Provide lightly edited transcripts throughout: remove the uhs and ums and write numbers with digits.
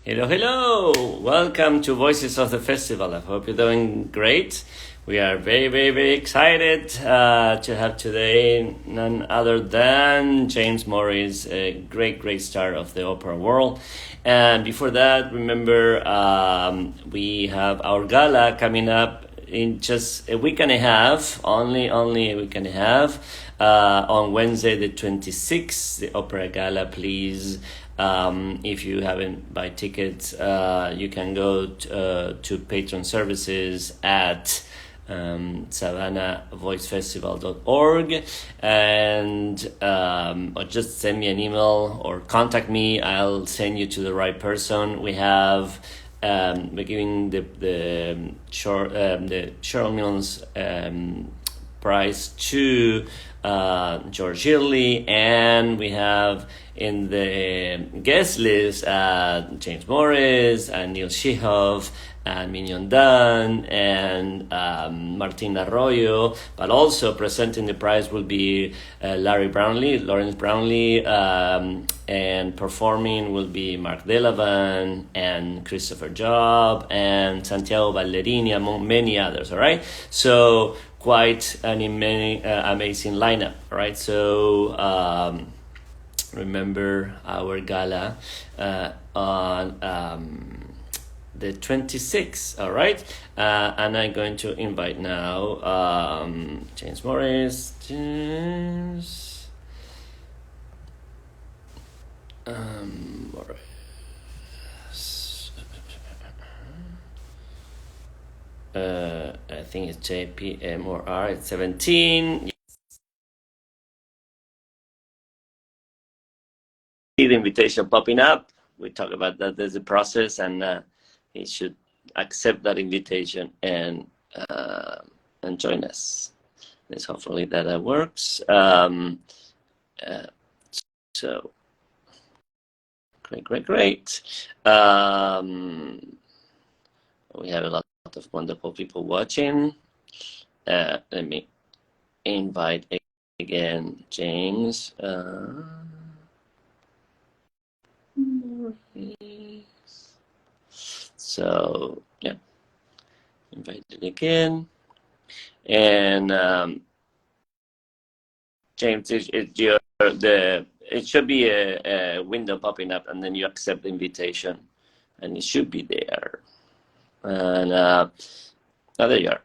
Hello, hello! Welcome to Voices of the Festival. I hope you're doing great. We are very, very, very excited to have today none other than James Morris, a great, great star of the opera world. And before that, remember, we have our gala coming up in just a week and a half, only a week and a half, on Wednesday the 26th, the Opera Gala. Please, if you haven't buy tickets, you can go to Patron Services at savannahvoicefestival.org and or just send me an email or contact me. I'll send you to the right person. We have we're giving the Cheryl Milnes prize to George Shirley, and we have in the guest list James Morris and Neil Shihov and Mignon Dunn and Martin Arroyo, but also presenting the prize will be Lawrence Brownlee, and performing will be Mark Delavan and Christopher Job and Santiago Ballerini, among many others, all right? So quite an amazing lineup, all right? So remember our gala on the 26th, all right? And I'm going to invite now James Morris. I think it's JPMOR. It's 17. See the invitation popping up. We talk about that. There's a process, and he should accept that invitation and join us. Let's hopefully that works. So great. We have a lot of wonderful people watching. Let me invite again James. So yeah, invited again, and James, it should be a window popping up, and then you accept the invitation, and it should be there. And oh, there you are.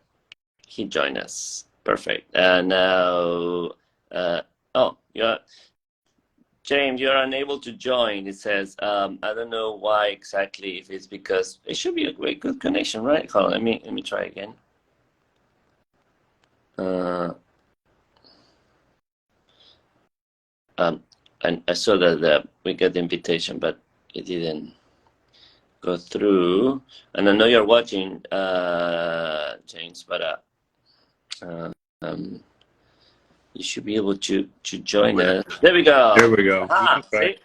He joined us. Perfect. And now, oh, yeah. James, you're unable to join. It says, I don't know why exactly. If it's because it should be a great good connection, right? Hold on, let me try again. And I saw that we got the invitation, but it didn't go through. And I know you're watching, James, but you should be able to join us. There we go. There we go. Okay. See?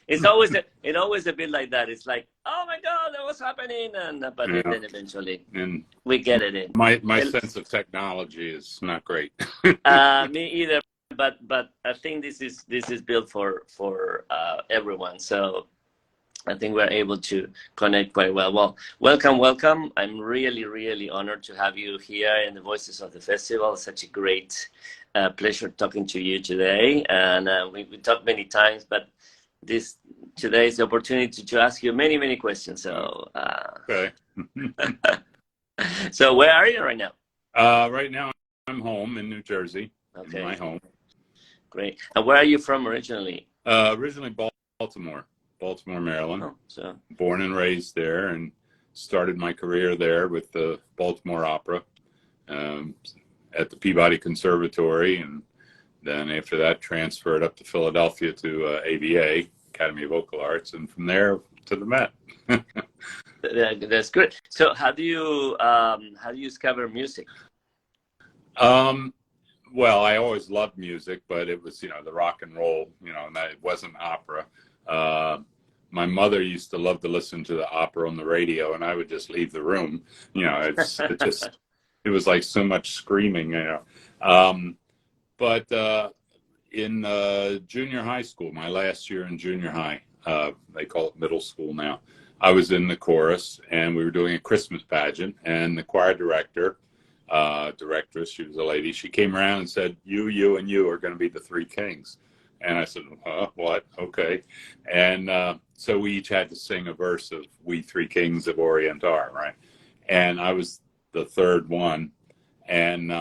It's always a bit like that. It's like, oh my God, that was happening, and but Yeah. then eventually And we get it in. my sense of technology is not great. Me either. But I think this is built for everyone. So I think we're able to connect quite well. Well, welcome. I'm really honored to have you here in the Voices of the Festival. Such a great pleasure talking to you today. And we talked many times, but today is the opportunity to ask you many questions. So, Okay. So where are you right now? Right now, I'm home in New Jersey. Okay. In my home. Great. And where are you from originally? Originally Baltimore, Maryland. Oh, so born and raised there, and started my career there with the Baltimore Opera at the Peabody Conservatory, and then after that transferred up to Philadelphia to AVA, Academy of Vocal Arts, and from there to the Met. that's good. So how do you discover music? Well, I always loved music, but it was, the rock and roll, and it wasn't opera. My mother used to love to listen to the opera on the radio, and I would just leave the room. It was like so much screaming, But in junior high school, my last year in junior high, they call it middle school now, I was in the chorus, and we were doing a Christmas pageant, and the choir directress, she was a lady, she came around and said, you, and you are going to be the three kings. And I said, what? Okay. And so we each had to sing a verse of We Three Kings of Orient Are, right? And I was the third one. And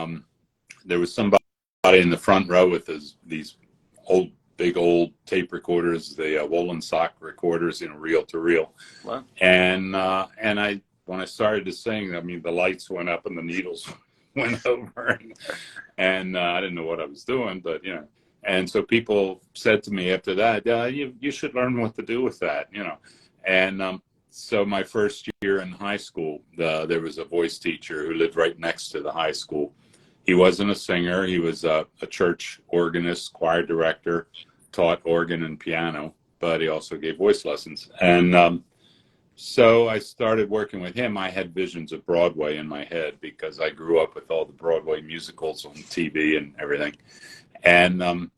there was somebody in the front row with these big old tape recorders, the Woolen Sock recorders, reel to reel. Wow. And when I started to sing, I mean, the lights went up and the needles went over, and I didn't know what I was doing, but and so people said to me after that, you should learn what to do with that, and so my first year in high school, there was a voice teacher who lived right next to the high school. He wasn't a singer. He was a church organist, choir director, taught organ and piano, but he also gave voice lessons. And so I started working with him. I had visions of Broadway in my head because I grew up with all the Broadway musicals on TV and everything. And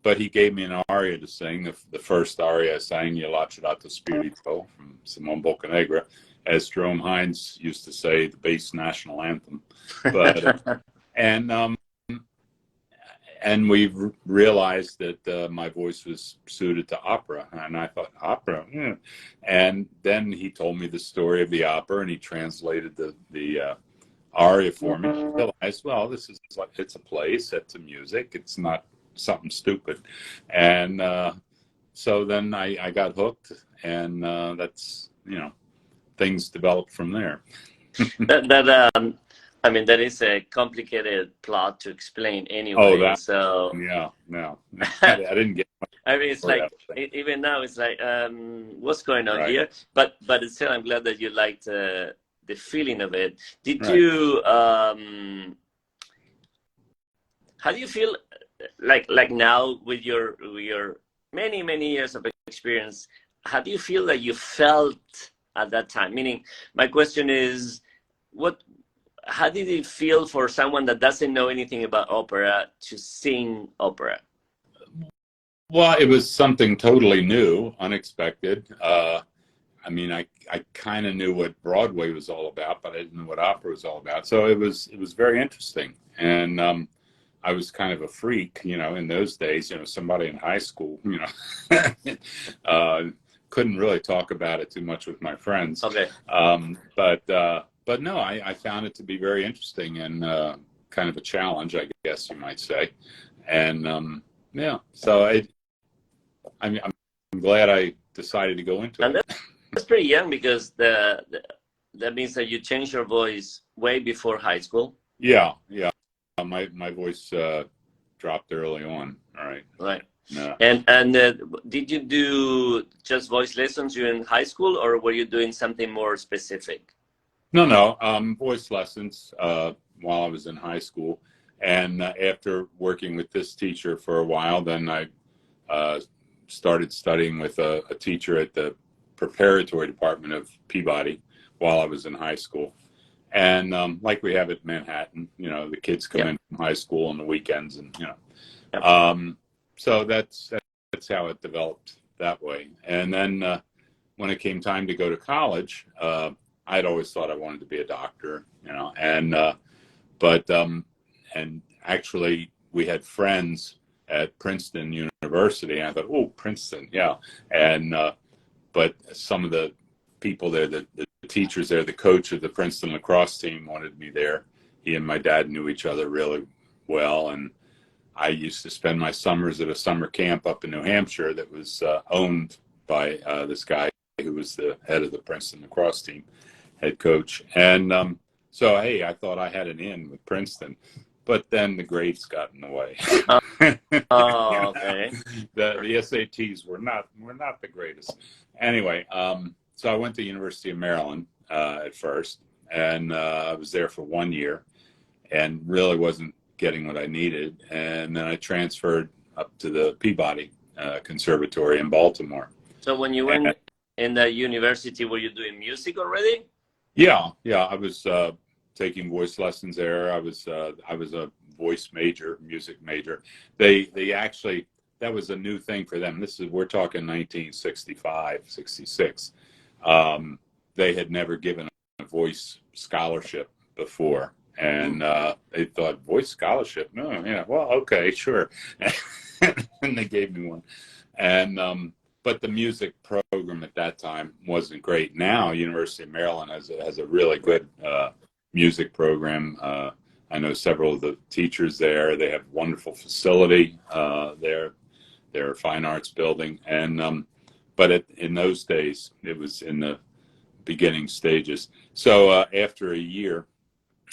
but he gave me an aria to sing. The first aria I sang, Io Lacerdato Spirito, from Simone Boccanegra, as Jerome Hines used to say, the bass national anthem. But and we realized that my voice was suited to opera, and I thought, opera, yeah. And then he told me the story of the opera, and he translated the aria for me. I realized, well, this is like, it's a play set to music. It's not something stupid. And so then I got hooked, and that's, things developed from there. I mean, that is a complicated plot to explain anyway. Oh, that, so no, I didn't get much. I mean, it's like, even now, it's like, what's going on here? But still, I'm glad that you liked the feeling of it. Did you, how do you feel like now with your many, many years of experience, how do you feel that you felt at that time? Meaning, my question is, how did it feel for someone that doesn't know anything about opera to sing opera? Well, it was something totally new, unexpected. I mean, I kind of knew what Broadway was all about, but I didn't know what opera was all about. So it was very interesting. And I was kind of a freak, in those days, somebody in high school, couldn't really talk about it too much with my friends. Okay. But no, I found it to be very interesting and kind of a challenge, I guess you might say. And yeah, so I'm glad I decided to go into it. That's pretty young, because that means that you changed your voice way before high school. Yeah. My voice dropped early on. All right. Right. No. And did you do just voice lessons during high school, or were you doing something more specific? No. Voice lessons while I was in high school, and after working with this teacher for a while, then I started studying with a teacher at the preparatory department of Peabody while I was in high school. And like we have at Manhattan, the kids come in from high school on the weekends, and so that's how it developed that way. And then when it came time to go to college, I'd always thought I wanted to be a doctor, and actually we had friends at Princeton University, and I thought, oh, Princeton, yeah. And but some of the people there, the teachers there, the coach of the Princeton lacrosse team wanted me there. He and my dad knew each other really well, and I used to spend my summers at a summer camp up in New Hampshire that was owned by this guy who was the head of the Princeton lacrosse team, head coach. And so, hey, I thought I had an in with Princeton, but then the grades got in the way. Oh, okay. The SATs were not the greatest. Anyway, so I went to University of Maryland at first, and I was there for 1 year, and really wasn't getting what I needed. And then I transferred up to the Peabody Conservatory in Baltimore. So when you went in the university, were you doing music already? Yeah. I was taking voice lessons there. I was a voice major, music major. They actually, that was a new thing for them. We're talking 1965, 66. They had never given a voice scholarship before. And they thought, voice scholarship? No, yeah, well, okay, sure. And they gave me one. And but the music program at that time wasn't great. Now, University of Maryland has a really good music program. I know several of the teachers there. They have wonderful facility there, their fine arts building. And but in those days, it was in the beginning stages. So after a year,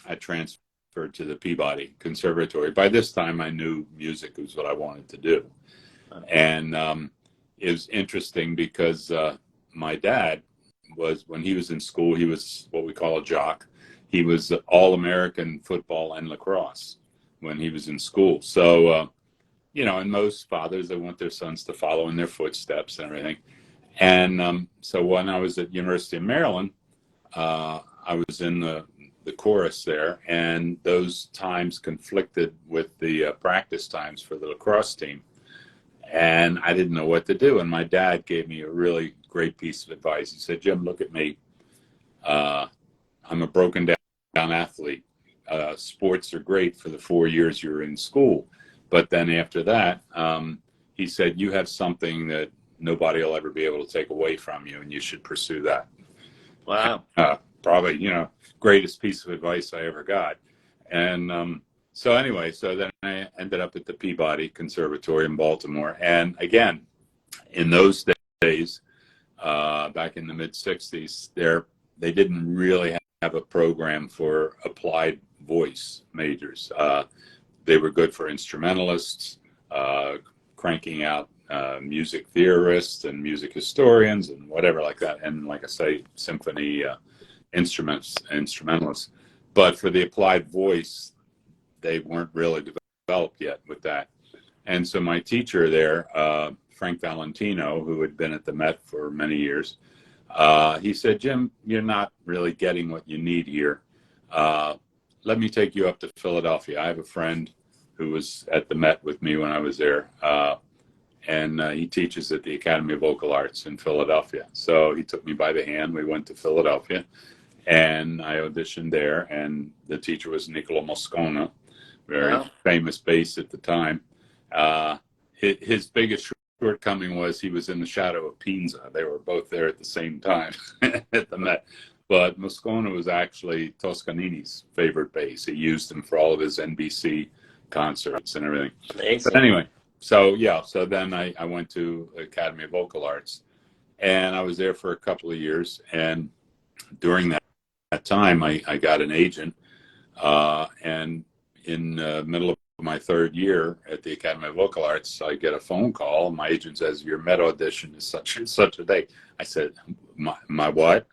I transferred to the Peabody Conservatory. By this time, I knew music was what I wanted to do. And it was interesting because my dad was, when he was in school, he was what we call a jock. He was All-American football and lacrosse when he was in school. So, you know, and most fathers, they want their sons to follow in their footsteps and everything. And so when I was at University of Maryland, I was in the chorus there, and those times conflicted with the practice times for the lacrosse team. And I didn't know what to do. And my dad gave me a really great piece of advice. He said, Jim, look at me. I'm a broken down athlete. Sports are great for the 4 years you're in school. But then after that, he said, you have something that nobody will ever be able to take away from you, and you should pursue that. Wow. Probably, you know, greatest piece of advice I ever got. And so anyway, so then I ended up at the Peabody Conservatory in Baltimore. And again, in those days, back in the mid-'60s, they didn't really have a program for applied voice majors. They were good for instrumentalists, cranking out music theorists and music historians and whatever like that. And like I say, symphony instrumentalists. But for the applied voice, they weren't really developed yet with that. And so my teacher there, Frank Valentino, who had been at the Met for many years, he said, Jim, you're not really getting what you need here. Let me take you up to Philadelphia. I have a friend who was at the Met with me when I was there, and he teaches at the Academy of Vocal Arts in Philadelphia. So he took me by the hand. We went to Philadelphia, and I auditioned there, and the teacher was Niccolo Moscona, very famous bass at the time. His biggest shortcoming was he was in the shadow of Pinza. They were both there at the same time at the Met. But Moscona was actually Toscanini's favorite bass. He used him for all of his NBC concerts and everything. Amazing. But anyway, so yeah, so then I went to Academy of Vocal Arts, and I was there for a couple of years. And during that time, I got an agent, and in the middle of my third year at the Academy of Vocal Arts, I get a phone call. My agent says, your Met audition is such and such a day. I said, my what?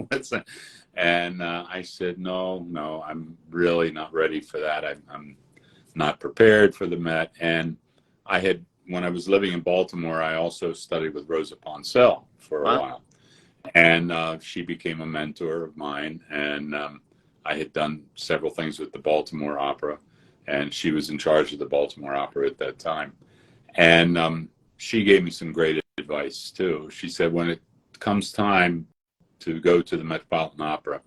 What's that? And I said, no, I'm really not ready for that. I'm not prepared for the Met. And when I was living in Baltimore, I also studied with Rosa Poncell for a while. And she became a mentor of mine. And I had done several things with the Baltimore Opera, and she was in charge of the Baltimore Opera at that time. And she gave me some great advice too. She said, when it comes time to go to the Metropolitan Opera,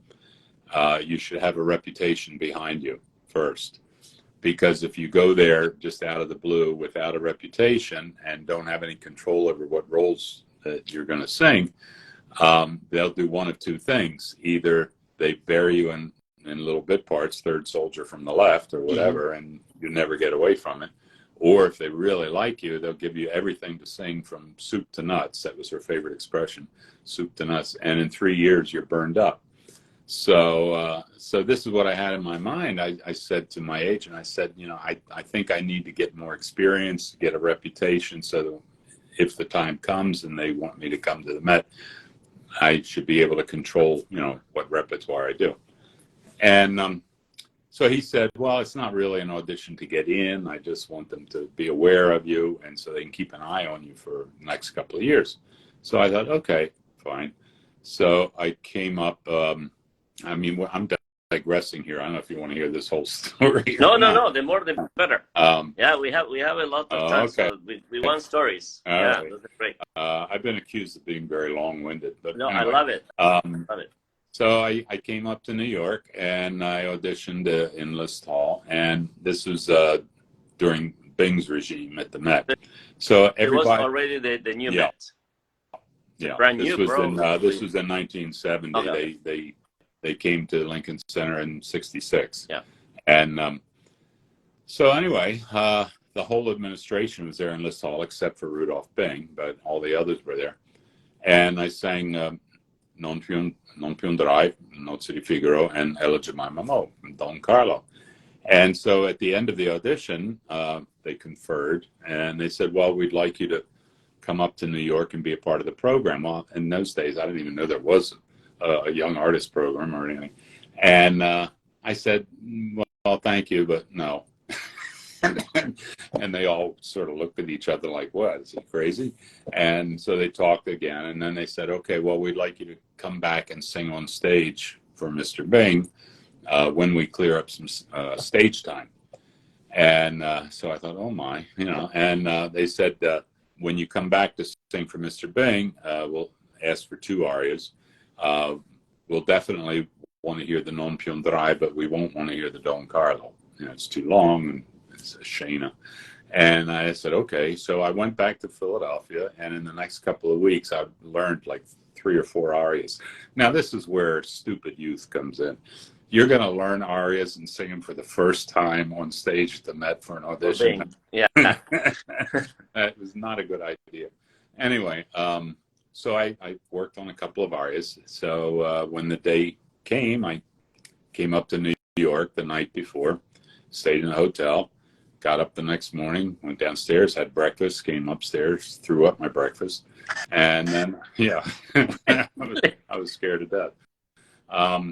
you should have a reputation behind you first. Because if you go there just out of the blue without a reputation and don't have any control over what roles that you're going to sing, they'll do one of two things. Either they bury you in little bit parts, third soldier from the left or whatever, and you never get away from it. Or if they really like you, they'll give you everything to sing from soup to nuts. That was her favorite expression, soup to nuts. And in 3 years, you're burned up. So this is what I had in my mind. I said to my agent, I said, I think I need to get more experience, get a reputation, so that if the time comes and they want me to come to the Met, I should be able to control, what repertoire I do. And so he said, well, it's not really an audition to get in. I just want them to be aware of you, and so they can keep an eye on you for the next couple of years. So I thought, okay, fine. So I came up, I'm digressing here. I don't know if you want to hear this whole story No, or no, not. no. The more, the better. Yeah, we have a lot of time, Okay. so we want stories. All Yeah, right. those are great. I've been accused of being very long-winded, but No, I anyway. love it. Love it. So I came up to New York and I auditioned in List Hall, and this was during Bing's regime at the Met. So It was everybody, already the new yeah, Met. yeah. Brand This new, was bro. this was in 1970. Okay. They came to Lincoln Center in '66. Yeah. And so anyway, the whole administration was there in List Hall except for Rudolph Bing, but all the others were there. And I sang Non più un drai, Nozze di Figaro, and Ella Jemima Mo, Don Carlo. And so at the end of the audition, they conferred, and they said, well, we'd like you to come up to New York and be a part of the program. Well, in those days, I didn't even know there was a young artist program or anything. And I said, well, thank you, but no. And they all sort of looked at each other like, what, is he crazy? And so they talked again, and then they said, okay, well, we'd like you to come back and sing on stage for Mr. Bing when we clear up some stage time. And so I thought, oh my, and they said, when you come back to sing for Mr. Bing, we'll ask for 2 arias. We'll definitely want to hear the Non più un drai, but we won't want to hear the Don Carlo. It's too long, and it's a shame. And I said, okay. So I went back to Philadelphia, and in the next couple of weeks, I learned like 3 or 4 arias. Now, this is where stupid youth comes in. You're going to learn arias and sing them for the first time on stage at the Met for an audition. Yeah. That was not a good idea. Anyway, so I worked on a couple of arias. So when the day came, I came up to New York the night before, stayed in a hotel, got up the next morning, went downstairs, had breakfast, came upstairs, threw up my breakfast, and then, yeah, I was scared to death.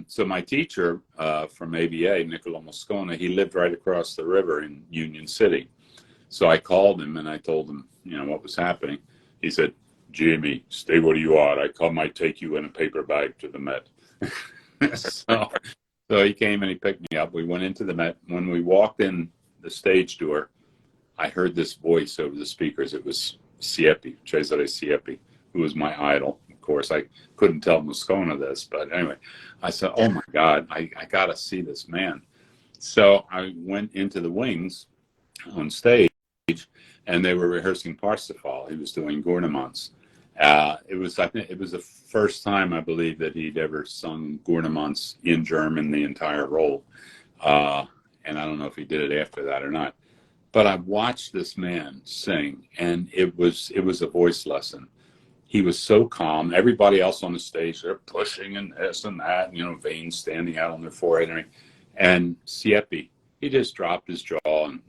So my teacher from ABA, Niccolo Moscona, he lived right across the river in Union City. So I called him and I told him, what was happening. He said, Jimmy, stay where you are. I might take you in a paper bag to the Met. So he came and he picked me up. We went into the Met. When we walked in the stage door, I heard this voice over the speakers. It was Siepi, Cesare Siepi, who was my idol. Of course, I couldn't tell Moscona this, but anyway, I said, oh my God, I got to see this man. So I went into the wings on stage, and they were rehearsing Parsifal. He was doing Gouvernements. I think it was the first time, I believe, that he'd ever sung Gouvernements in German, the entire role. And I don't know if he did it after that or not. But I watched this man sing, and it was a voice lesson. He was so calm. Everybody else on the stage, they're pushing and this and that, veins standing out on their forehead. And Siepi, he just dropped his jaw and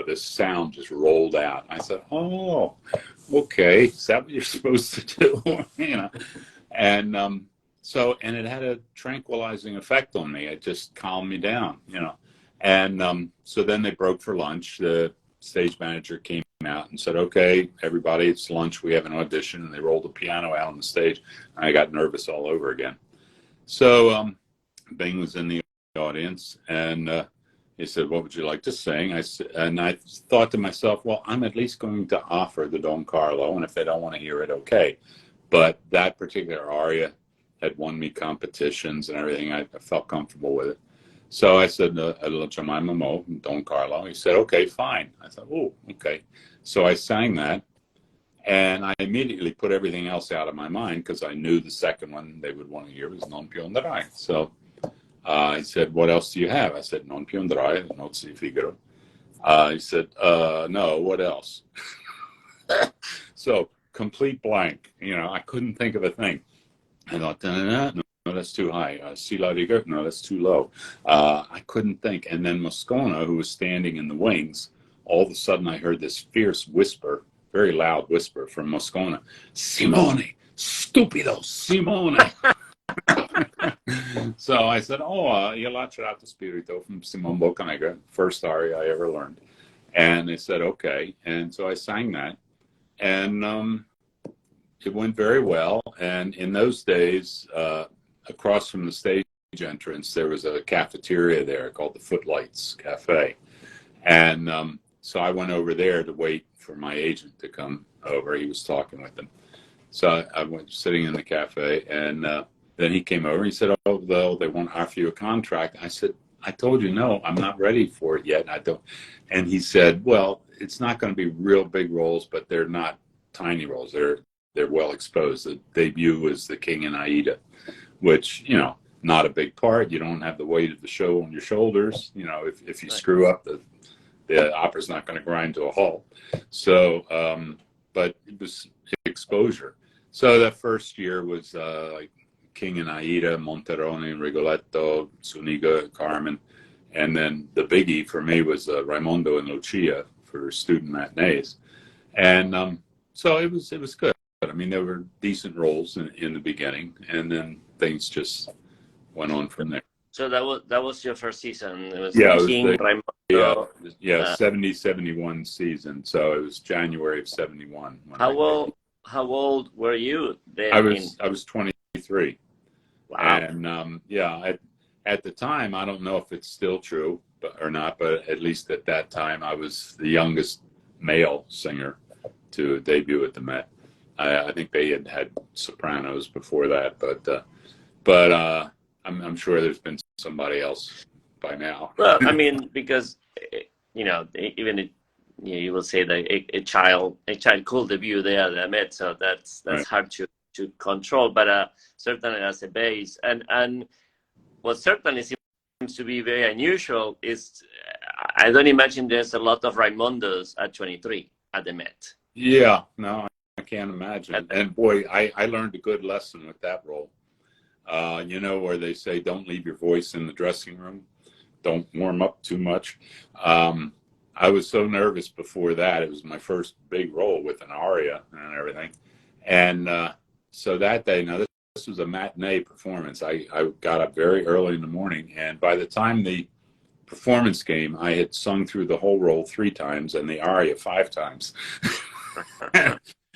this sound just rolled out. I said, oh, okay, is that what you're supposed to do? And and it had a tranquilizing effect on me. It just calmed me down, And so then they broke for lunch. The stage manager came out and said, okay, everybody, it's lunch. We have an audition. And they rolled the piano out on the stage. And I got nervous all over again. So Bing was in the audience, and he said, what would you like to sing? I thought to myself, well, I'm at least going to offer the Don Carlo, and if they don't want to hear it, okay. But that particular aria had won me competitions and everything. I felt comfortable with it. So I said, Ella Jemima Mo, Don Carlo. He said, okay, fine. I thought, oh, okay. So I sang that, and I immediately put everything else out of my mind because I knew the second one they would want to hear was Non più un drai. So he said, what else do you have? I said, Non più un drai, Nozze di Figaro. He said, no, what else? So complete blank. I couldn't think of a thing. I thought, no, that's too high. Si la riga, no, that's too low. I couldn't think. And then Moscona, who was standing in the wings, all of a sudden I heard this fierce whisper, very loud whisper from Moscona. Simone, stupido, Simone. So I said, Io Lacerata Spirito from Simone Boccanegra, first aria I ever learned. And they said, okay. And so I sang that. And it went very well. And in those days, across from the stage entrance, there was a cafeteria there called the Footlights Cafe. And so I went over there to wait for my agent to come over. He was talking with them. So I went sitting in the cafe, and then he came over and he said, "Oh, they want to offer you a contract." I said, "I told you no, I'm not ready for it yet. I don't." And he said, "Well, it's not going to be real big roles, but they're not tiny roles. They're well exposed. The debut was The King and Aida, which, you know, not a big part. You don't have the weight of the show on your shoulders. You know, if you screw up, the opera's not going to grind to a halt. So, but it was exposure. So that first year was like King and Aida, Monterone, Rigoletto, Zuniga, Carmen. And then the biggie for me was Raimondo and Lucia for student matinees. And so it was good. I mean, there were decent roles in the beginning, and then things just went on from there. So that was your first season. It was King, Raimondo. 70-71 season. So it was January of 71. How old were you then? I was 23. Wow. And at the time, I don't know if it's still true or not, but at least at that time, I was the youngest male singer to debut at the Met. I think they had sopranos before that, but I'm sure there's been somebody else by now. Well, I mean, because you know, even you will say that a child could debut there at the Met, so that's right. Hard to control, but certainly as a base, and what certainly seems to be very unusual is I don't imagine there's a lot of Raimondos at 23 at the Met. Yeah, no, I can't imagine. And boy, I learned a good lesson with that role. You know, where they say, don't leave your voice in the dressing room. Don't warm up too much. I was so nervous before that. It was my first big role with an aria and everything. And so that day, now this was a matinee performance. I got up very early in the morning. And by the time the performance came, I had sung through the whole role 3 times and the aria 5 times.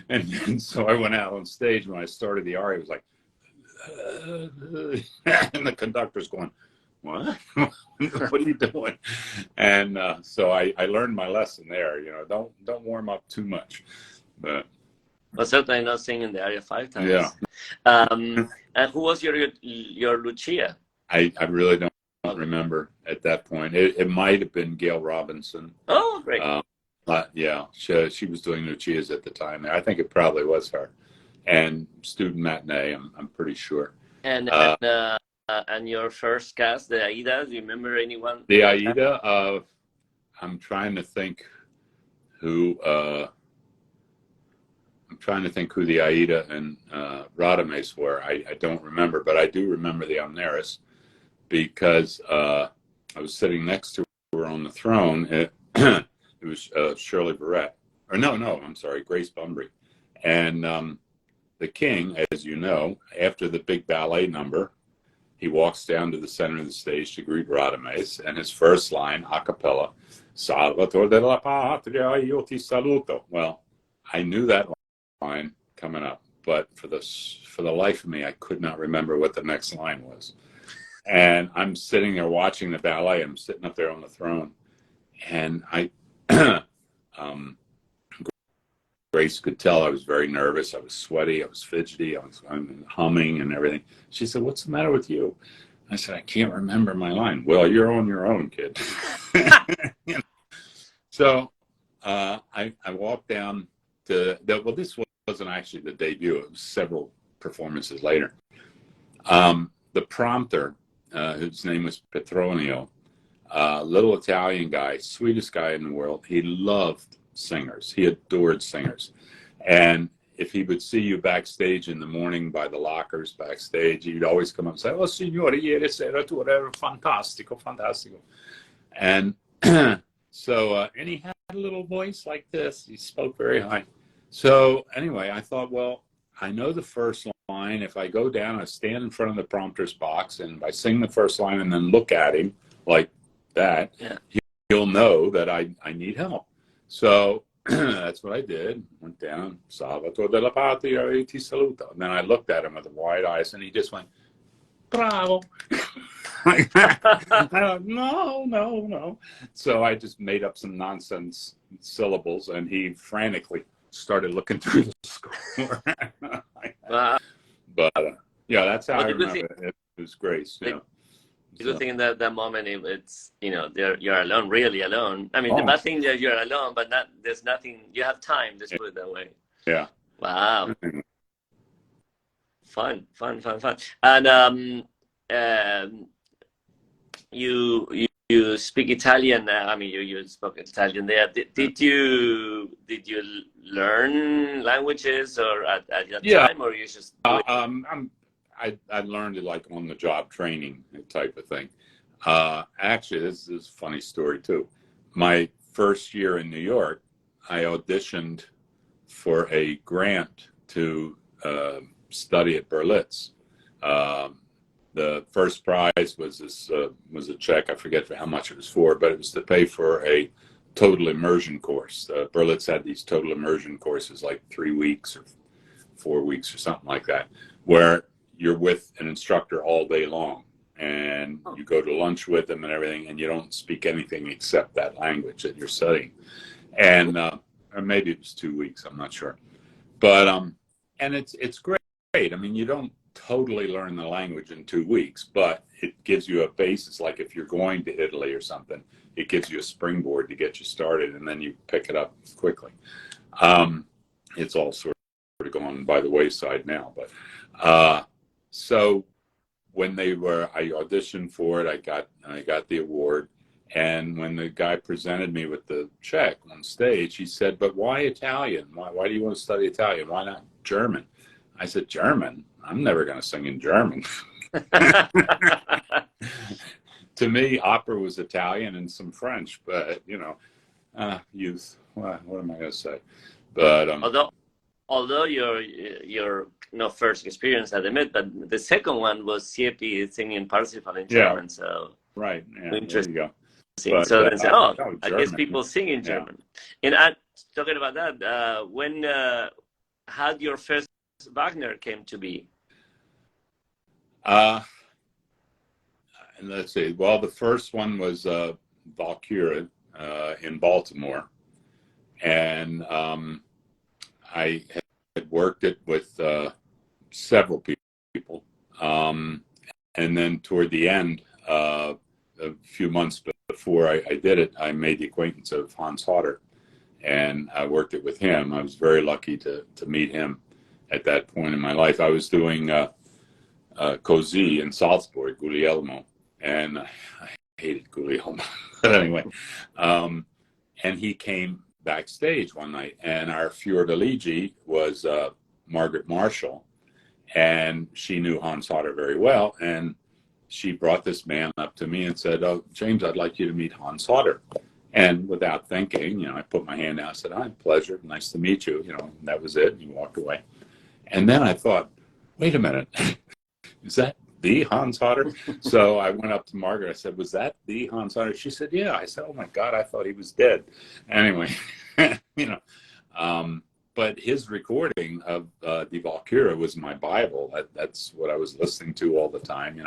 And so I went out on stage. When I started the aria, it was like, and the conductor's going, "What? What are you doing?" And so I learned my lesson there. You know, don't warm up too much. But certainly not singing the aria 5 times. Yeah. And who was your Lucia? I really don't remember at that point. It might have been Gail Robinson. Oh, great. Yeah, she was doing Lucia's at the time. I think it probably was her. And student matinee, I'm pretty sure. And your first cast, the Aida, do you remember anyone? The Aida, I'm trying to think who the Aida and Radames were. I don't remember, but I do remember the Amneris because I was sitting next to her on the throne. It was Shirley Barrett. Or no, I'm sorry, Grace Bumbry. And the king, as you know, after the big ballet number, he walks down to the center of the stage to greet Radames, and his first line, a cappella, "Salvatore della patria, io ti saluto." Well, I knew that line coming up, but for the life of me, I could not remember what the next line was. And I'm sitting there watching the ballet. I'm sitting up there on the throne, and Grace could tell I was very nervous. I was sweaty. I was fidgety. I'm humming and everything. She said, "What's the matter with you?" I said, "I can't remember my line." "Well, you're on your own, kid." You know? So I walked down to well, this wasn't actually the debut. It was several performances later. The prompter, whose name was Petronio, little Italian guy, sweetest guy in the world. He loved singers. He adored singers. And if he would see you backstage in the morning by the lockers backstage, he'd always come up and say, "Oh, signore, ieri sera tu eri fantastico, fantastico." And so, and he had a little voice like this. He spoke very high. So anyway, I thought, well, I know the first line. If I go down, I stand in front of the prompter's box, and if I sing the first line and then look at him like that, yeah, he'll know that I need help. So that's what I did. Went down, "Salvatore della patria, io ti saluto." And then I looked at him with wide eyes, and he just went, bravo. No. So I just made up some nonsense syllables, and he frantically started looking through the score. Wow. But yeah, that's how But I the good thing, remember it. It was Grace. the, Yeah. the good So, thing in that moment, it's you're alone, really alone. I mean, the oh, bad thing that you're alone, but not there's nothing. You have time. Let's put it that way. yeah. Wow, fun. And you speak Italian. I mean, you spoke Italian there. Did you learn languages or at your Yeah. time, or you just do it? I learned it like on the job training type of thing. Actually, this is a funny story too. My first year in New York, I auditioned for a grant to study at Berlitz. The first prize was a check. I forget how much it was for, but it was to pay for a total immersion course. Berlitz had these total immersion courses, like 3 weeks or 4 weeks or something like that, where you're with an instructor all day long, and you go to lunch with them and everything, and you don't speak anything except that language that you're studying. And or maybe it was 2 weeks. I'm not sure, but and it's great. I mean, you don't totally learn the language in 2 weeks, but it gives you a basis. Like if you're going to Italy or something, it gives you a springboard to get you started, and then you pick it up quickly. It's all sort of gone by the wayside now, but so when I auditioned for it, I got the award. And when the guy presented me with the check on stage, he said, "But why Italian? Why do you want to study Italian? Why not German?" I said, "German? I'm never going to sing in German." To me, opera was Italian and some French, but youth. What am I going to say? But although your first experience at the Met, but the second one was Siepi singing Parsifal in German. So right, yeah, interesting. there you go. But, So they say, "Oh, I guess German. people sing in German." And talking about that, when how your first Wagner came to be? And let's see. Well, the first one was Valkyrie in Baltimore, and I had worked it with several people, and then toward the end, a few months before I did it, I made the acquaintance of Hans Hodder, and I worked it with him. I was very lucky to meet him at that point in my life. I was doing Così in Salzburg, Guglielmo, and I hated Guglielmo. But anyway, and he came backstage one night, and our Fiordiligi was Margaret Marshall, and she knew Hans Hodder very well, and she brought this man up to me and said, "Oh, James, I'd like you to meet Hans Hodder." And without thinking, I put my hand out and said, "Hi, pleasure, nice to meet you." And that was it. And he walked away. And then I thought, wait a minute, is that the Hans Hodder? So I went up to Margaret. I said, "Was that the Hans Hodder?" She said, "Yeah." I said, "Oh my God, I thought he was dead." Anyway, but his recording of Die Walküre was my Bible. That's what I was listening to all the time,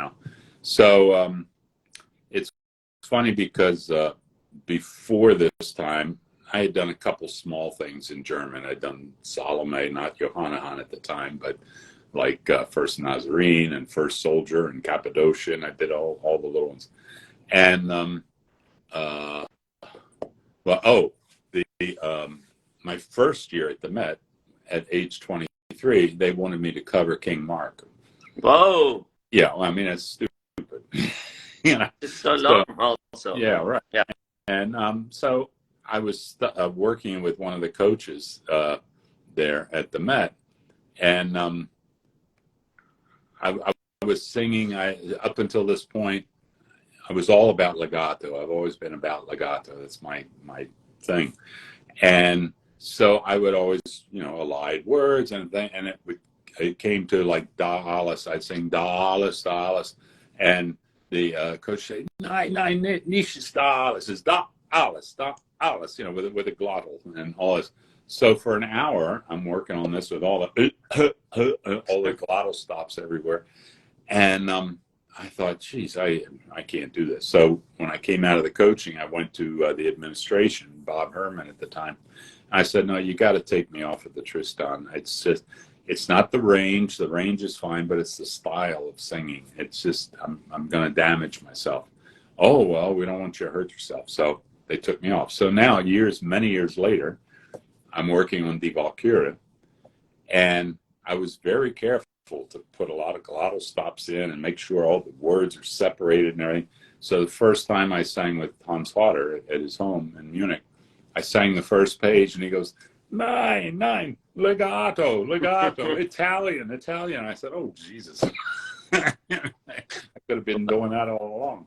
So it's funny because before this time, I had done a couple small things in German. I'd done Salome, not Johannahan at the time, but like First Nazarene and First Soldier and Cappadocia, and I did all the little ones. And my first year at the Met, at age 23, they wanted me to cover King Mark. Whoa! Yeah, well, I mean, it's stupid. It's so long, also. Yeah, right. Yeah, and so I was working with one of the coaches there at the Met, and I was singing. Up until this point, I was all about legato. I've always been about legato. That's my thing. And so I would always, elide words and it came to like da alles. I'd sing da alles, and the coach said, "Nein, nicht da alles. It's da alles, with a glottal and all this." So for an hour, I'm working on this with all the glottal stops everywhere, and I thought, geez, I can't do this. So when I came out of the coaching, I went to the administration, Bob Herman at the time. I said, no, you got to take me off of the Tristan. It's just, it's not the range. The range is fine, but it's the style of singing. It's just, I'm going to damage myself. Oh, well, we don't want you to hurt yourself. So they took me off. So now, many years later, I'm working on Die Walküre, and I was very careful to put a lot of glottal stops in and make sure all the words are separated and everything. So the first time I sang with Hans Vater at his home in Munich, I sang the first page, and he goes, nine, legato, Italian. I said, oh, Jesus. I could have been doing that all along.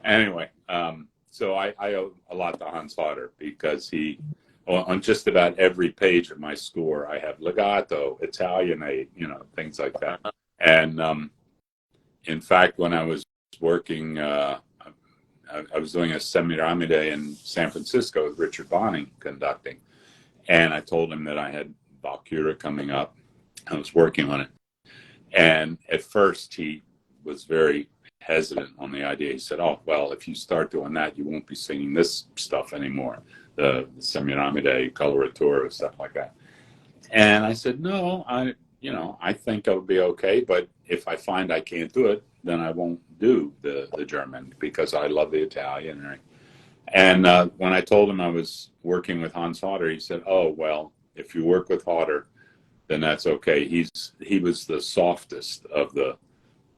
Anyway, so I owe a lot to Hans Vater, because on just about every page of my score, I have legato, Italianate, things like that. And in fact, when I was working, I was doing a Semiramide in San Francisco with Richard Bonning conducting. And I told him that I had Walküre coming up. I was working on it. And at first, he was very hesitant on the idea. He said, oh, well, if you start doing that, you won't be singing this stuff anymore. The Semiramide, Coloratura, stuff like that. And I said, no, I think I'll be okay. But if I find I can't do it, then I won't do the German, because I love the Italian. And when I told him I was working with Hans Vater, he said, oh, well, if you work with Vater, then that's okay. He was the softest of the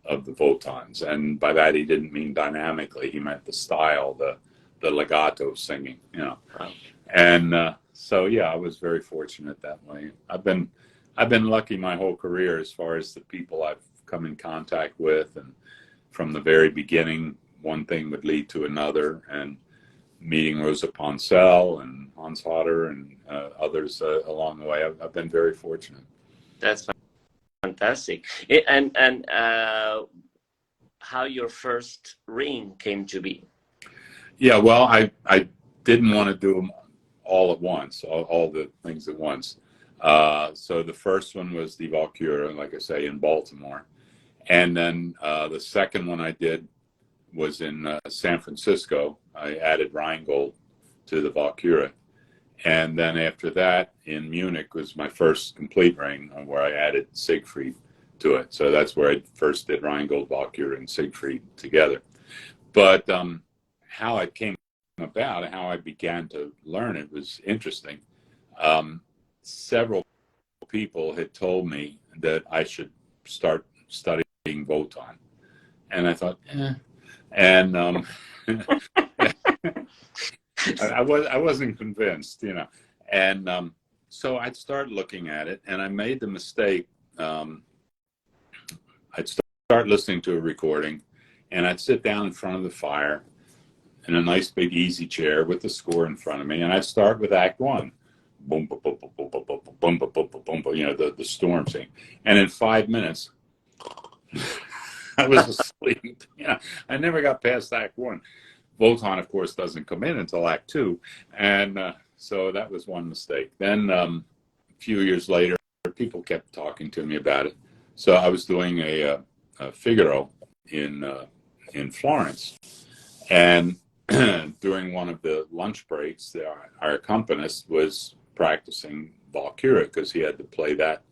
Wotans. And by that, he didn't mean dynamically. He meant the style, the legato singing, Wow. And so, yeah, I was very fortunate that way. I've been lucky my whole career as far as the people I've come in contact with. And from the very beginning, one thing would lead to another. And meeting Rosa Poncel and Hans Vater and others along the way, I've been very fortunate. That's fantastic. And how your first ring came to be? Yeah, well, I didn't want to do them all at once, all the things at once. So the first one was Die Walküre, like I say, in Baltimore. And then the second one I did was in San Francisco. I added Rheingold to the Walküre. And then after that, in Munich was my first complete ring, where I added Siegfried to it. So that's where I first did Rheingold, Walküre, and Siegfried together. But how it came about, how I began to learn it, was interesting. Several people had told me that I should start studying Wotan. And I thought, And I wasn't convinced, And so I'd start looking at it, and I made the mistake. I'd start listening to a recording, and I'd sit down in front of the fire in a nice big easy chair with the score in front of me, and I'd start with Act 1. Boom, boom, boom, boom, boom, boom, boom, boom, boom, boom, boom, boom, the storm scene. And in 5 minutes, I was asleep. I never got past Act 1. Wotan, of course, doesn't come in until Act 2. And so that was one mistake. Then a few years later, people kept talking to me about it. So I was doing a Figaro in Florence. And during one of the lunch breaks, our accompanist was practicing Walküre, because he had to play that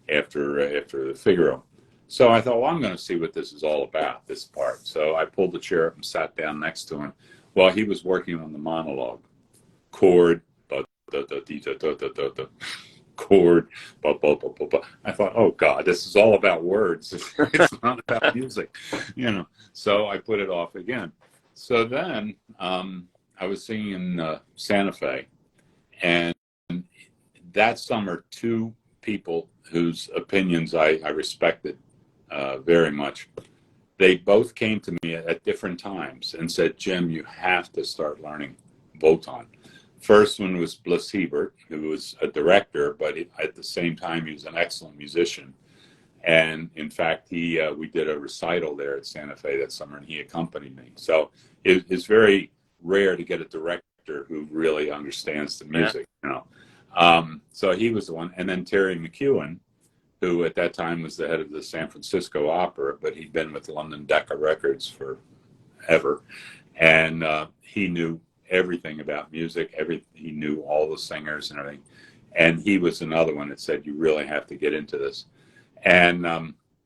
after the Figaro. So I thought, well, I'm going to see what this is all about, this part. So I pulled the chair up and sat down next to him while he was working on the monologue. Chord, chord, I thought, oh God, this is all about words. It's not about music, So I put it off again. So then I was singing in Santa Fe, and that summer, two people whose opinions I respected very much, they both came to me at different times and said, Jim, you have to start learning Wotan. First one was Bliss Hebert, who was a director, but at the same time, he was an excellent musician. And in fact, we did a recital there at Santa Fe that summer, and he accompanied me. So it's very rare to get a director who really understands the music, So he was the one. And then Terry McEwen, who at that time was the head of the San Francisco Opera, but he'd been with London Decca Records forever, and he knew everything about music. He knew all the singers and everything, and he was another one that said, "You really have to get into this." And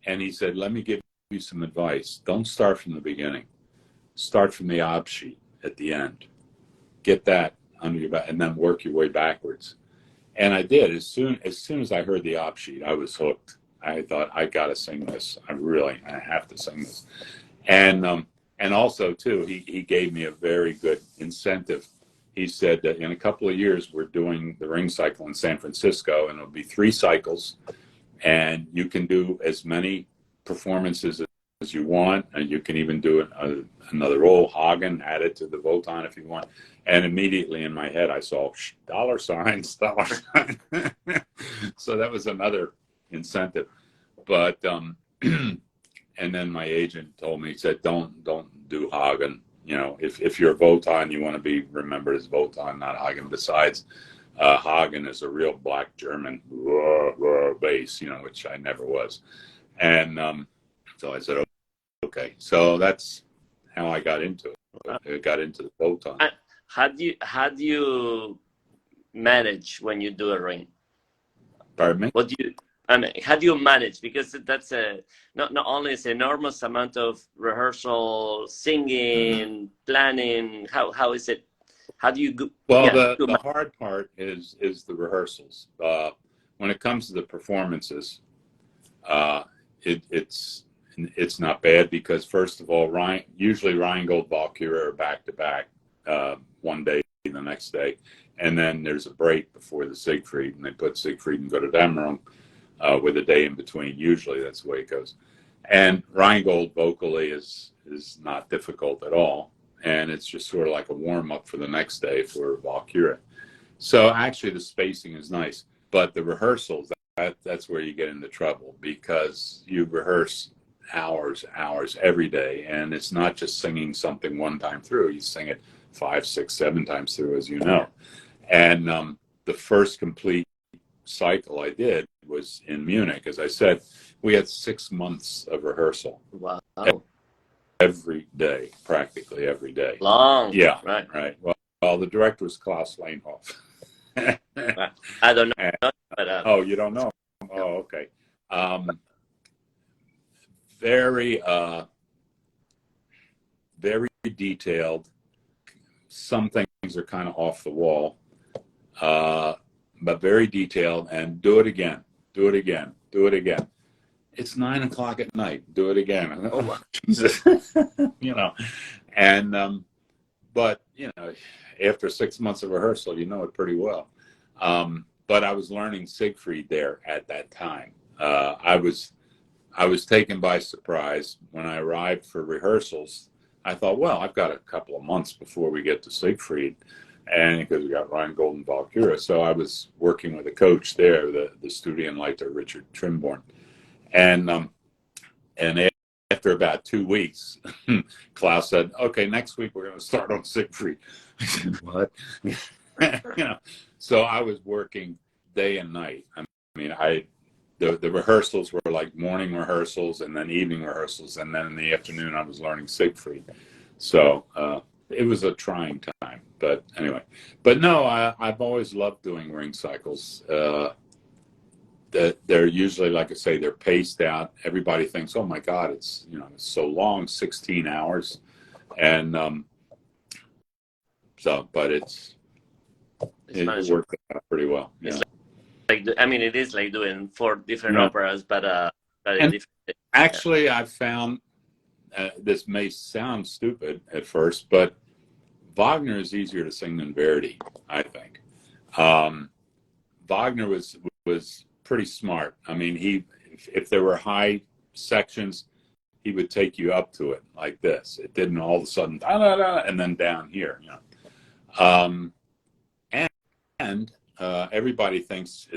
he said, "Let me give you some advice. Don't start from the beginning. Start from the ob sheet at the end. Get that under your back, and then work your way backwards." And I did. As soon as I heard the op sheet, I was hooked. I thought, I got to sing this. I have to sing this. And also too, he gave me a very good incentive. He said that in a couple of years, we're doing the Ring Cycle in San Francisco, and it'll be 3 cycles, and you can do as many performances as you want, and you can even do another old Hagen, add it to the Wotan if you want. And immediately in my head, I saw dollar signs. So that was another incentive. But and then my agent told me, he said, don't do Hagen. You know, if you're a Wotan, you want to be remembered as Wotan, not Hagen. Besides, Hagen is a real black German bass, you know, which I never was. And so I said, okay. So that's how I got into it. I got into the Wotan. How do you manage when you do a ring? Pardon me? How do you manage? Because that's not only is enormous amount of rehearsal, singing, planning. How is it? How do you go? Well, the hard part is the rehearsals. When it comes to the performances, it's not bad because first of all, usually Rheingold, Valkyria are back to back, one day, the next day, and then there's a break before the Siegfried, and they put Siegfried and Götterdämmerung with a day in between. Usually that's the way it goes. And Rheingold vocally is not difficult at all, and it's just sort of like a warm up for the next day for Valkyria. So actually the spacing is nice, but the rehearsals, that's where you get into trouble because you rehearse hours every day, and it's not just singing something one time through. You sing it 5, 6, 7 times through, as you know. And the first complete cycle I did was in Munich. As I said, we had 6 months of rehearsal. Wow. Every day, practically every day. Long. Yeah. Right. Well, the director was Klaus Leinhoff. I don't know. But, oh, you don't know? Oh, okay. Very detailed. Some things are kind of off the wall, but very detailed. And do it again. It's 9 o'clock at night. Do it again. Oh, Jesus. You know, and but you know, after 6 months of rehearsal, you know it pretty well. But I was learning Siegfried there at that time. I was taken by surprise when I arrived for rehearsals. I thought, well, I've got a couple of months before we get to Siegfried, and because we got Rheingold and Valkyria. So I was working with a coach there, the Studienleiter, Richard Trimborn. And after about 2 weeks, Klaus said, okay, next week we're going to start on Siegfried. I said, what? You know, so I was working day and night. I mean, the rehearsals were like morning rehearsals and then evening rehearsals, and then in the afternoon I was learning Siegfried. So it was a trying time, but anyway. But no, I've always loved doing ring cycles. They're usually, like I say, they're paced out. Everybody thinks, oh my God, it's it's so long, 16 hours, and but it worked out pretty well. Yeah. It is like doing 4 different operas, but different. Actually, I've found this may sound stupid at first, but Wagner is easier to sing than Verdi, I think. Wagner was pretty smart. I mean, if there were high sections, he would take you up to it like this. It didn't all of a sudden da, da, da, and then down here. And everybody thinks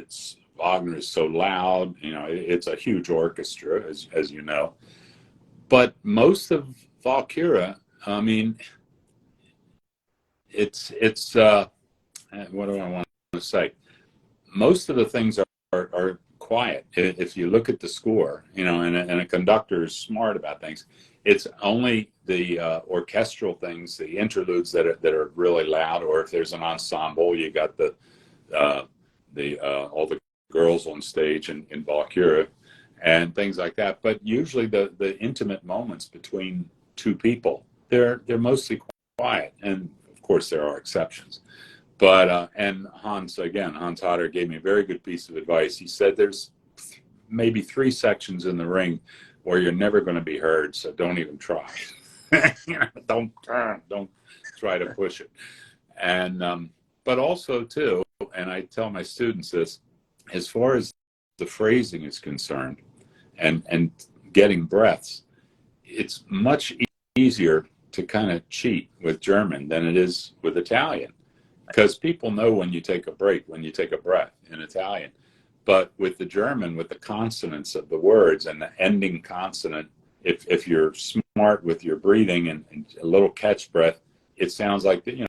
Wagner is so loud. It's a huge orchestra, as you know. But most of Valkyria, I mean, it's what do I want to say? Most of the things are quiet. If you look at the score, you know, and a conductor is smart about things, it's only the orchestral things, the interludes that are really loud, or if there's an ensemble, you got the all the girls on stage in Valkyria and things like that. But usually the intimate moments between two people, they're mostly quiet, and of course there are exceptions. But and Hans Hodder gave me a very good piece of advice. He said there's maybe 3 sections in the ring where you're never going to be heard, so don't even try. don't try to push it. And but also too, and I tell my students this, as far as the phrasing is concerned, and getting breaths, it's much easier to kind of cheat with German than it is with Italian, because people know when you take a break, when you take a breath in Italian. But with the German, with the consonants of the words and the ending consonant, if you're smart with your breathing and a little catch breath, it sounds like the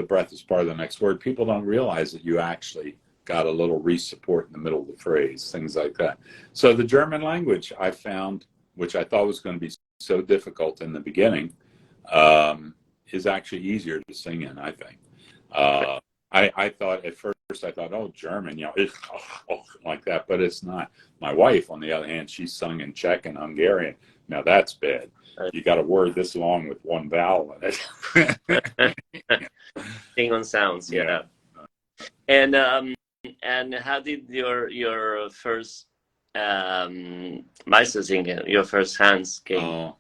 breath is part of the next word. People don't realize that you actually got a little re-support in the middle of the phrase, things like that. So the German language, I found, which I thought was going to be so difficult in the beginning, is actually easier to sing in, I think. I thought at first, oh, German, like that, but it's not. My wife, on the other hand, she sung in Czech and Hungarian. Now that's bad. You got a word this long with one vowel in it. Thing on sounds, yeah. And how did your first Meistersingen, your first Hans came? Oh.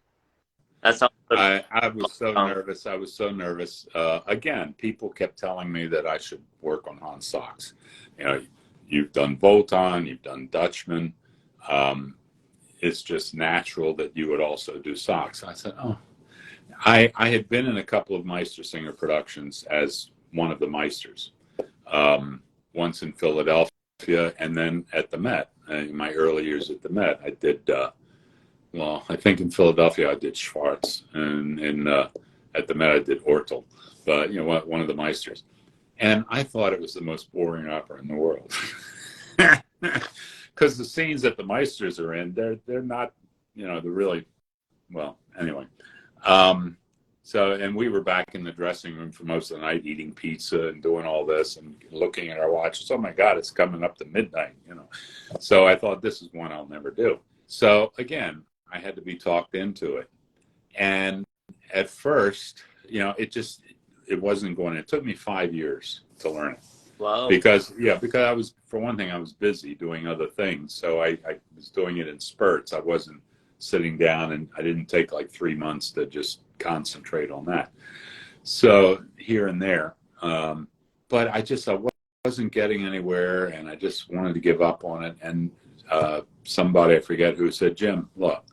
That's I was so nervous. I was so nervous. Again, people kept telling me that I should work on Hans Sachs. You know, you've done Wotan, you've done Dutchman. It's just natural that you would also do Sachs. I said, oh. I had been in a couple of Meistersinger productions as one of the Meisters. Once in Philadelphia, and then at the Met. In my early years at the Met, I did... well, I think in Philadelphia I did Schwartz, and at the Met I did Ortel, but one of the Meisters, and I thought it was the most boring opera in the world, because the scenes that the Meisters are in, they're not, they're really, well, anyway. So, and we were back in the dressing room for most of the night, eating pizza and doing all this and looking at our watches. Oh my God, it's coming up to midnight, So I thought, this is one I'll never do. So again, I had to be talked into it. And at first, it wasn't going. It took me 5 years to learn it. Wow. Because I was, for one thing, I was busy doing other things. So I was doing it in spurts. I wasn't sitting down, and I didn't take like 3 months to just concentrate on that. So here and there. But I wasn't getting anywhere, and I just wanted to give up on it. And somebody, I forget who, said, Jim, look,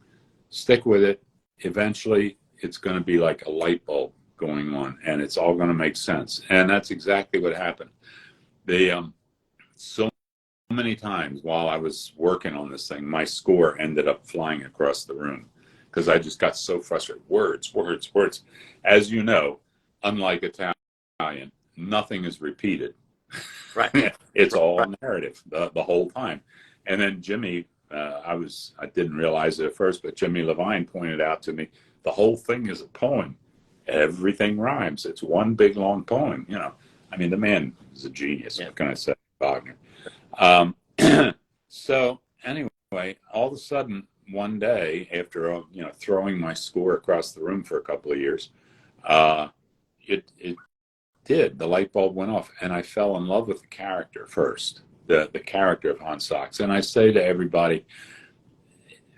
stick with it. Eventually, it's going to be like a light bulb going on, and it's all going to make sense. And that's exactly what happened. So many times while I was working on this thing, my score ended up flying across the room because I just got so frustrated. Words. As you know, unlike Italian, nothing is repeated. Right. It's all narrative the whole time. And then Jimmy, I didn't realize it at first, but Jimmy Levine pointed out to me, the whole thing is a poem. Everything rhymes. It's one big long poem. I mean, the man is a genius. Yeah. What can I say, Wagner? So anyway, all of a sudden, one day after throwing my score across the room for a couple of years, it did. The light bulb went off, and I fell in love with the character first. The character of Hans Sachs. And I say to everybody,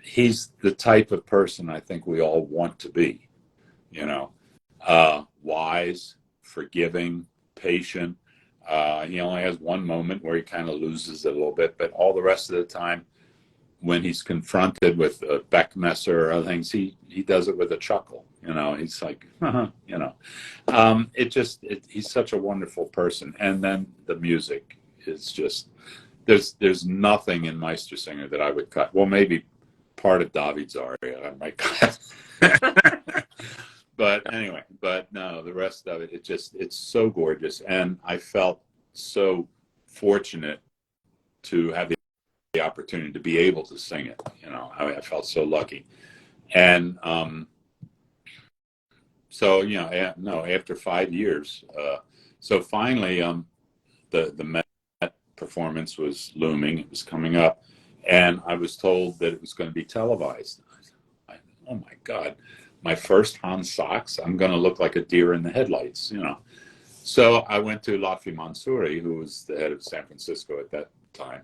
he's the type of person I think we all want to be, wise, forgiving, patient. He only has one moment where he kind of loses it a little bit, but all the rest of the time, when he's confronted with Beckmesser or other things, he does it with a chuckle. He's like, he's such a wonderful person. And then the music is just, there's nothing in Meistersinger that I would cut. Well, maybe part of David's aria I might cut. But anyway, no, the rest of it, it's so gorgeous. And I felt so fortunate to have the opportunity to be able to sing it. You know, I felt so lucky. And so, you know, no, after 5 years, so finally, the Met performance was looming. It was coming up, and I was told that it was going to be televised. Oh my God, my first Hans Sachs, I'm going to look like a deer in the headlights, you know. So I went to Lotfi Mansouri, who was the head of San Francisco at that time.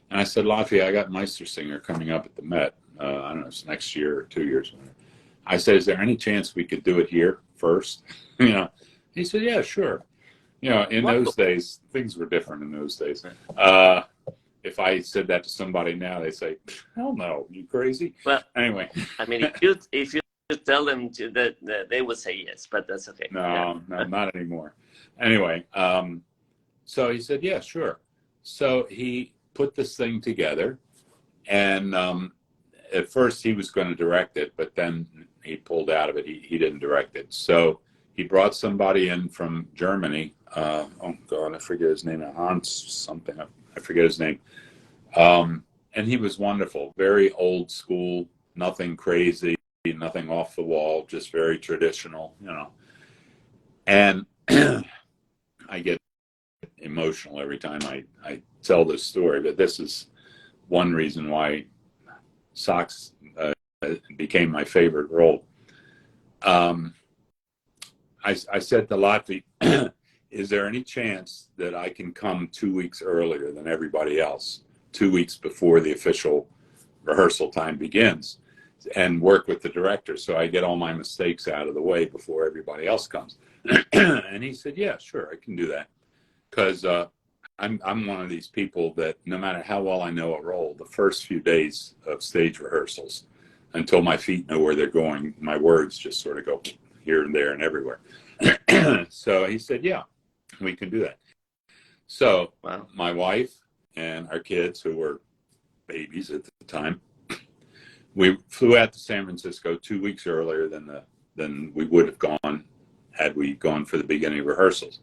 And I said, Lotfi, I got Meistersinger coming up at the Met. I don't know, it's next year or 2 years. I said, is there any chance we could do it here first? You know, he said, yeah, sure. You know, in those days, things were different in those days. If I said that to somebody now, they say, hell no, you crazy? Well, anyway. I mean, if you tell them to that, they would say yes, but that's okay. No, not anymore. Anyway, so he said, yeah, sure. So he put this thing together, and at first he was going to direct it, but then he pulled out of it. He didn't direct it. So he brought somebody in from Germany. Oh God, I forget his name. Hans something. I forget his name. And he was wonderful. Very old school. Nothing crazy. Nothing off the wall. Just very traditional. You know. And I get emotional every time I tell this story. But this is one reason why Sachs became my favorite role. I said to Lotfi, is there any chance that I can come 2 weeks earlier than everybody else, 2 weeks before the official rehearsal time begins, and work with the director so I get all my mistakes out of the way before everybody else comes? And he said, yeah, sure, I can do that. Because I'm one of these people that no matter how well I know a role, the first few days of stage rehearsals, until my feet know where they're going, my words just sort of go here and there and everywhere. So he said, yeah, we can do that. So wow. My wife and our kids, who were babies at the time, we flew out to San Francisco 2 weeks earlier than we would have gone had we gone for the beginning rehearsals.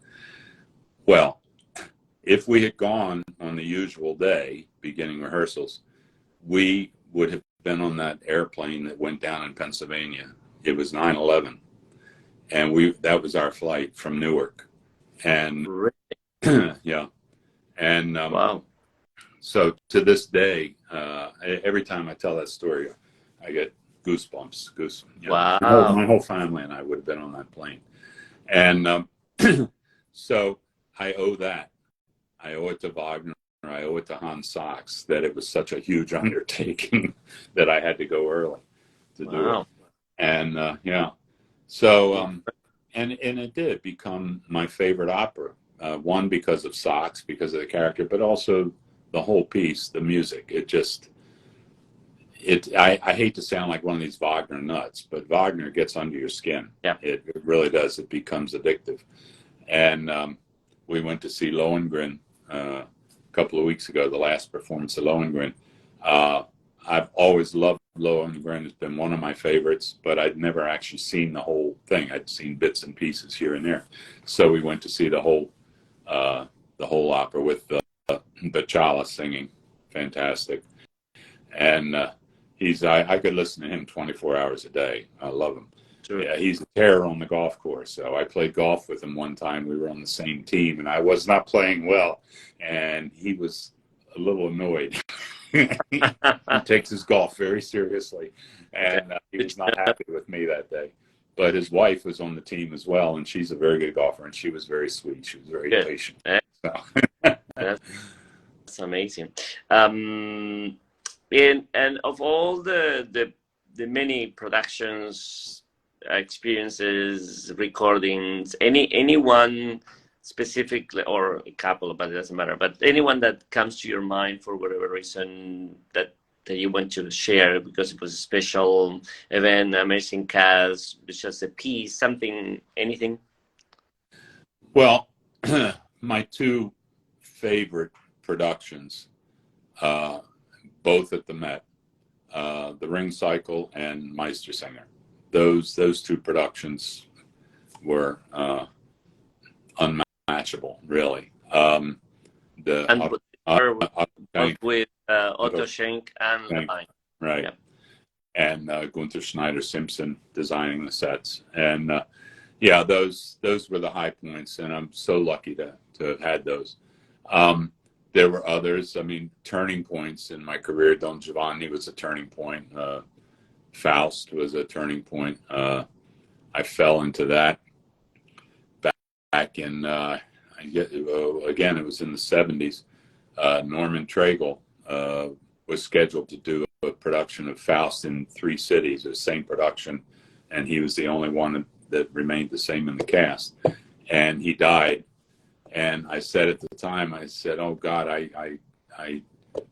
Well, if we had gone on the usual day, beginning rehearsals, we would have been on that airplane that went down in Pennsylvania. It was 9/11. And that was our flight from Newark. And yeah. And wow. So to this day, every time I tell that story, I get goosebumps. You know, Wow. my whole family and I would have been on that plane. And so I owe that. I owe it to Wagner. I owe it to Hans Sachs that it was such a huge undertaking that I had to go early to do it. And yeah. So, and it did become my favorite opera. One, because of Sachs, because of the character, but also the whole piece, the music. I hate to sound like one of these Wagner nuts, but Wagner gets under your skin. Yeah. It really does. It becomes addictive. And we went to see Lohengrin a couple of weeks ago, the last performance of Lohengrin. I've always loved Lohengrin. It's been one of my favorites, but I'd never actually seen the whole thing. I'd seen bits and pieces here and there. So we went to see the whole opera with Bachala singing. Fantastic. And I could listen to him 24 hours a day. I love him. Sure. Yeah, he's a terror on the golf course. So I played golf with him one time. We were on the same team, and I was not playing well, and he was a little annoyed. He takes his golf very seriously, and he was not happy with me that day. But his wife was on the team as well, and she's a very good golfer, and she was very sweet. She was very patient. So. That's amazing. And of all the many productions, experiences, recordings, anyone specifically, or a couple, but it doesn't matter, but anyone that comes to your mind for whatever reason that you want to share because it was a special event, amazing cast, just a piece, something, anything? Well, my two favorite productions, both at the Met, The Ring Cycle and Meistersinger. Those two productions were unmatchable, really. both with Otto Otto Schenk and Schenk, Levine. right? Yeah. And Gunther Schneider Simpson designing the sets. And yeah, those were the high points, and I'm so lucky to have had those. There were others. I mean, turning points in my career. Don Giovanni was a turning point. Faust was a turning point. I fell into that back in, again, it was in the 70s. Norman Traeger was scheduled to do a production of Faust in 3 cities, the same production, and he was the only one that remained the same in the cast. And he died. And I said at the time, I said, "Oh God, I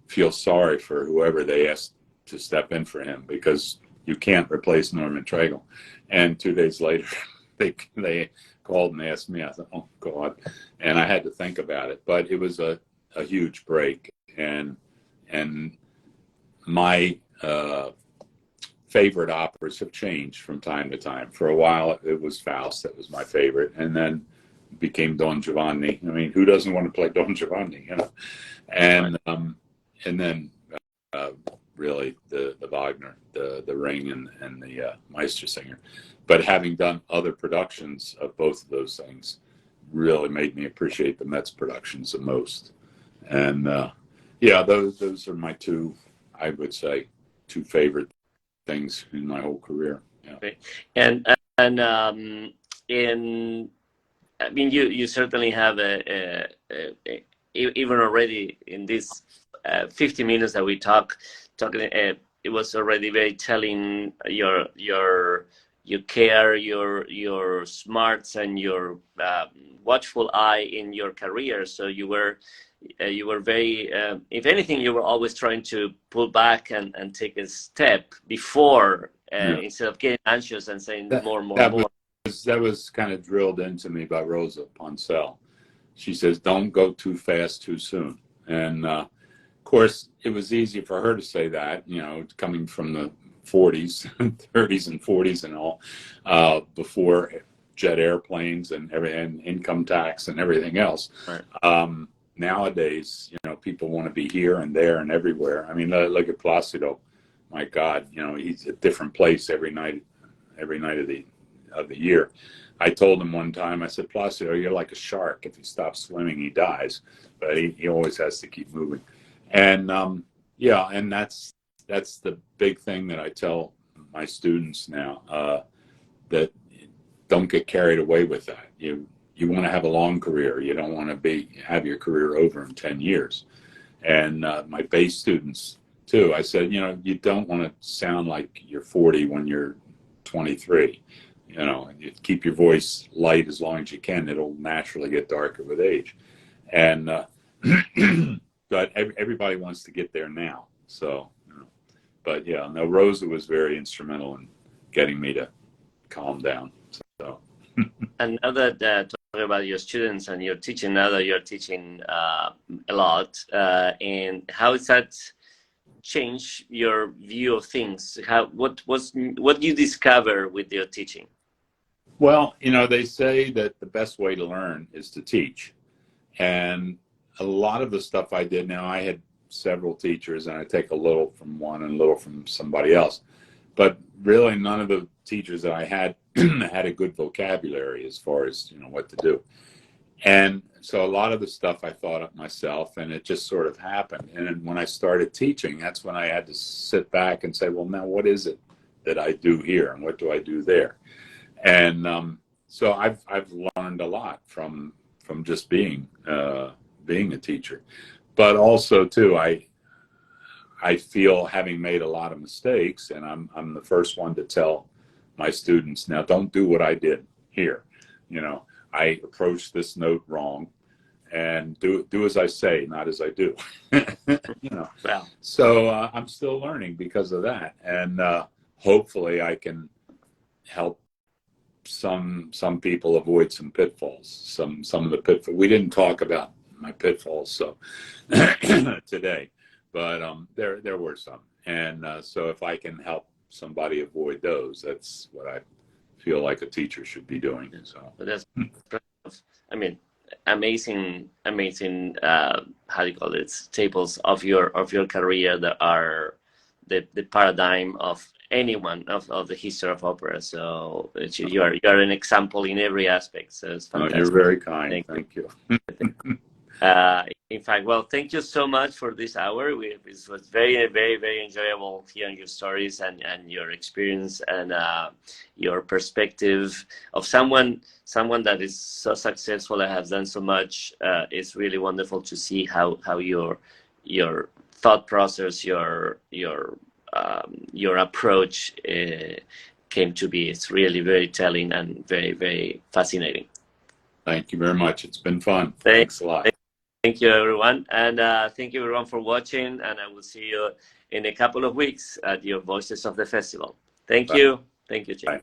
feel sorry for whoever they asked to step in for him, because you can't replace Norman Traeger." And 2 days later, they called and asked me. I thought, "Oh God," and I had to think about it. But it was a huge break, and my favorite operas have changed from time to time. For a while, it was Faust that was my favorite, and then became Don Giovanni. I mean, who doesn't want to play Don Giovanni, you know? And then really the Wagner, the Ring, and the Meistersinger. But having done other productions of both of those things really made me appreciate the Metz productions the most. And yeah, those are my two, I would say, two favorite things in my whole career. Yeah. Okay. And in, I mean, you certainly have even already in this 50 minutes that we talking, it was already very telling your care, your smarts, and your watchful eye in your career. So you were very, if anything, you were always trying to pull back and take a step before, instead of getting anxious and saying more. That was kind of drilled into me by Rosa Poncel. She says, "Don't go too fast too soon." And of course, it was easy for her to say that, you know, coming from the 40s, 30s and 40s and all, before jet airplanes and income tax and everything else. Right. Nowadays, you know, people want to be here and there and everywhere. I mean, look at Placido. My God, you know, he's a different place every night of the year. I told him one time, I said, "Placido, you're like a shark. If he stops swimming, he dies. But he always has to keep moving." And yeah, and that's the big thing that I tell my students now, that don't get carried away with that. You want to have a long career. You don't want to have your career over in 10 years. And my base students too, I said, you know, you don't want to sound like you're 40 when you're 23. You know, you keep your voice light as long as you can. It'll naturally get darker with age. And but everybody wants to get there now. So, you know, but yeah, no, Rosa was very instrumental in getting me to calm down. So. And now that talking about your students and your teaching, now that you're teaching a lot, and how has that changed your view of things? What do you discover with your teaching? Well, you know, they say that the best way to learn is to teach. And a lot of the stuff I did, now I had several teachers, and I take a little from one and a little from somebody else. But really, none of the teachers that I had had a good vocabulary as far as, you know, what to do. And so a lot of the stuff I thought up myself, and it just sort of happened. And when I started teaching, that's when I had to sit back and say, well, now what is it that I do here, and what do I do there? And so I've learned a lot from just being a teacher. But also too, I feel, having made a lot of mistakes, and I'm the first one to tell my students, now don't do what I did here. You know, I approached this note wrong, and do as I say, not as I do. You know. Wow. So I'm still learning because of that, and hopefully I can help some people avoid some pitfalls. Some of the pitfalls. We didn't talk about my pitfalls so today, but there were some, and so if I can help somebody avoid those, that's what I feel like a teacher should be doing. So But that's, I mean, amazing, amazing. How do you call it? Staples of your career that are the paradigm of anyone of the history of opera. So you are an example in every aspect. So it's Oh, fantastic. you're very kind. Thank you. Thank you. In fact, well, thank you so much for this hour. It was very, very, very enjoyable hearing your stories and your experience and your perspective of someone that is so successful and has done so much. It's really wonderful to see how your thought process, your approach came to be. It's really very telling and very, very fascinating. Thank you very much. It's been fun. Thanks. Thanks a lot. Thank you, everyone. And thank you, everyone, for watching. And I will see you in a couple of weeks at your Voices of the Festival. Thank Bye. you. Thank you, Jim. Bye.